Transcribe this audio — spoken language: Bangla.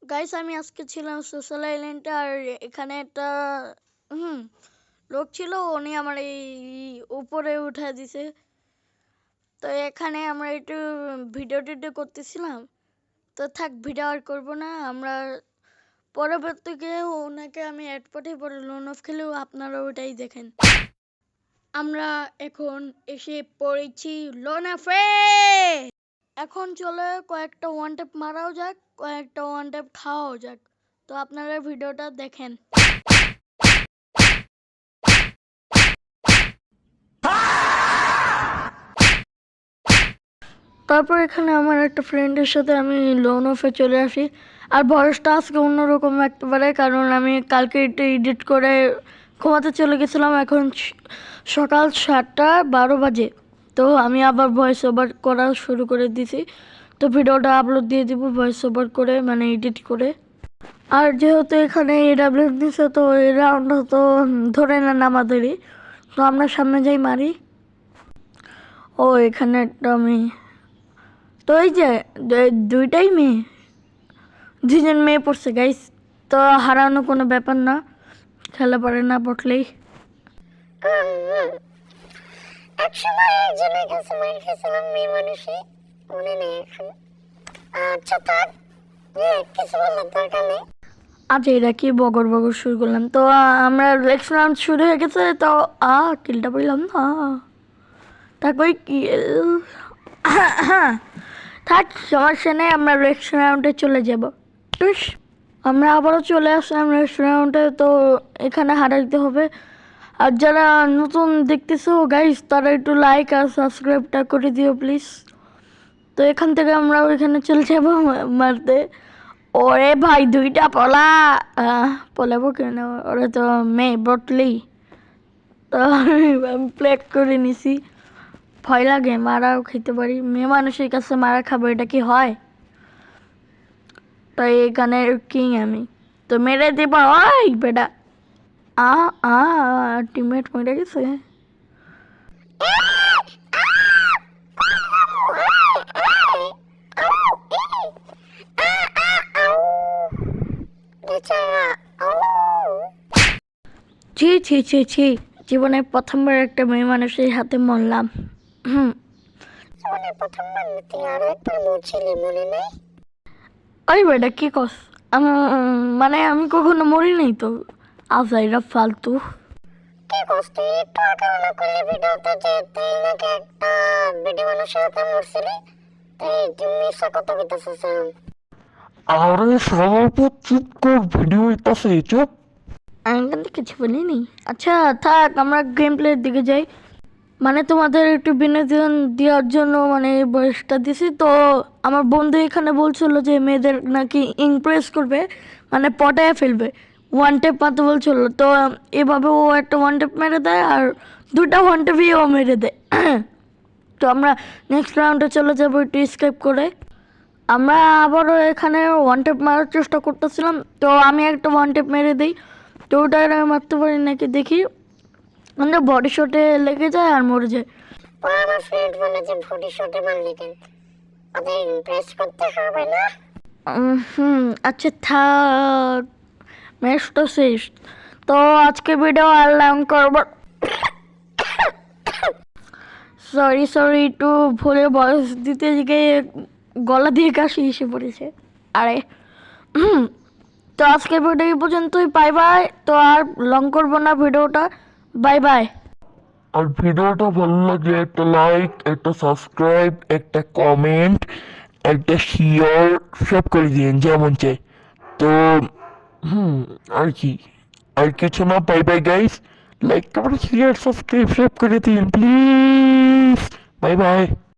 গাইস আমি আজকে ছিলাম সোশ্যাল আইল্যান্ডে আর এখানে একটা হুম লোক ছিল, উনি আমার এই উপরে উঠায় দিছে। তো এখানে আমরা একটু ভিডিও টিডিও করতেছিলাম, তো থাক ভিডিও আর করবো না। আমরা পরবর্তীতে ওনাকে আমি অ্যাড পাঠাই, পরে লোন অফ খেলেও আপনারা ওটাই দেখেন। আমরা এখন এসে পড়েছি লোন অফে। এখন চলে কয়েকটা ওয়ান ট্যাপ মারাও যাক, কয়েকটা ওয়ান ট্যাপ খাওয়াও যাক। তো আপনারা ভিডিওটা দেখেন। তারপর এখানে আমার একটা ফ্রেন্ডের সাথে আমি লোন অফে চলে আসি। আর ভয়েসটা আজকে অন্যরকম একেবারে, কারণ আমি কালকে এটা এডিট করে ঘুমাতে চলে গেছিলাম। এখন সকাল 7:12 বাজে। তো আমি আবার ভয়েস ওভার করা শুরু করে দিছি। তো ভিডিওটা আপলোড দিয়ে দিব ভয়েস ওভার করে, মানে এডিট করে। আর যেহেতু এখানে এডাব্লিউ দিছে, তো এই রাউন্ড তো ধরে নেন আমাদেরই। তো আমরা সামনে যাই মারি। ও এখানে একটা মেয়ে, তো এই যে দুইটাই মেয়ে, দুজন মেয়ে পড়ছে গাইস। তো হারানো কোনো ব্যাপার না, খেলা পারে না পড়লেই। একসময় একজনের কাছে মাইর খেয়েছিলাম মেয়ে মানুষই, মনে নেই এখন। আচ্ছা থাক, কিছু বলার দরকার নেই। আচ্ছা এটা কি বগর বগর শুরু করলাম? তো আমরা নেক্সট রাউন্ড শুরু হয়ে গেছে। তো কিলটা পেলাম না, তারপর কিল থাক, সমস্যা নেই, আমরা নেক্সট রাউন্ডে চলে যাব। টুস, আমরা আবারও চলে আসলাম নেক্সট রাউন্ডে। তো এখানে হারাইতে হবে। আর যারা নতুন দেখতেছো গাইস, তারা একটু লাইক আর সাবস্ক্রাইবটা করে দিও প্লিজ। তো এখান থেকে আমরা ওইখানে চলে যাব মারতে। ওরে ভাই দুইটা পলা, পলাবো কেন, ওরা তো মেয়ে বটলি। তো আমি প্লেক করে নিছি। ভয় লাগে, মারাও খেতে পারি, মেয়ে মানুষের কাছে মারা খাবো, এটা কি হয়? তো এখানে কিং আমি, তো মেরে দেব। ওই বেটা, টিমমেট মরে গেছে। ছি ছি ছি ছি, জীবনে প্রথমবার একটা মেয়ে মানুষের হাতে মরলাম। জীবনে প্রথমবার তুই আরো একবার মরছিলি, মনে নেই? ওই বেটা কি কস? মানে আমি কখনো মরি নাই তো, আজাইরা ফালতু। কি কষ্ট, একটু আগে মনে করলি ভিডিওতে যে তুই নাকি একটা ভিডিও মানুষের হাতে মরছিলি, তুই মিশা কথা কইতেছিস। আরে সবাই চুপ কর, ভিডিও হইতাছে, চুপ। আমি কিন্তু কিছু বলিনি। আচ্ছা থাক, আমরা গেম প্লের দিকে যাই। মানে তোমাদের একটু বিনোদন দেওয়ার জন্য মানে এই বয়সটা দিছি। তো আমার বন্ধু এখানে বলছিল যে মেয়েদের নাকি ইমপ্রেস করবে, মানে পটায় ফেলবে, ওয়ান টেপ মারতে বলছিল। তো এভাবে ও একটা ওয়ান টেপ মেরে দেয় আর দুটা ওয়ান টেপই ও মেরে দেয়। তো আমরা নেক্সট রাউন্ডে চলে যাবো একটু স্কেপ করে। আমরা আবারও এখানে ওয়ান টেপ মারার চেষ্টা করতেছিলাম। তো আমি একটা ওয়ান টেপ মেরে দিই। তো ওটা আমি মারতে পারি নাকি দেখি, মানে বডি শটে লেগে যায় আর মরে যায়। পরে আমার ফ্রেন্ড বলে যে বডি শটে মারলি কেন, ওদের ইমপ্রেস করতে হবে না। আচ্ছা থাক, ম্যাচ তো শেষ। তো আজকে ভিডিও আর লং করব, সরি সরি, একটু ভুলে ভয়েস দিতে গিয়ে গলা দিয়ে কাশি এসে পড়েছে। আরে তো আজকে ভিডিও এই পর্যন্তই, বাই বাই। তো আর লং করবো না ভিডিওটা, বাই বাই। আর ভিডিওটা ভালো লাগলে একটা লাইক, একটা সাবস্ক্রাইব, একটা কমেন্ট, একটা শেয়ার সব করে দিন যেমন চাই। তো আর কি, আর কিছু না। Bye bye guys, like comment share subscribe সব করে দিন প্লিজ। Bye bye.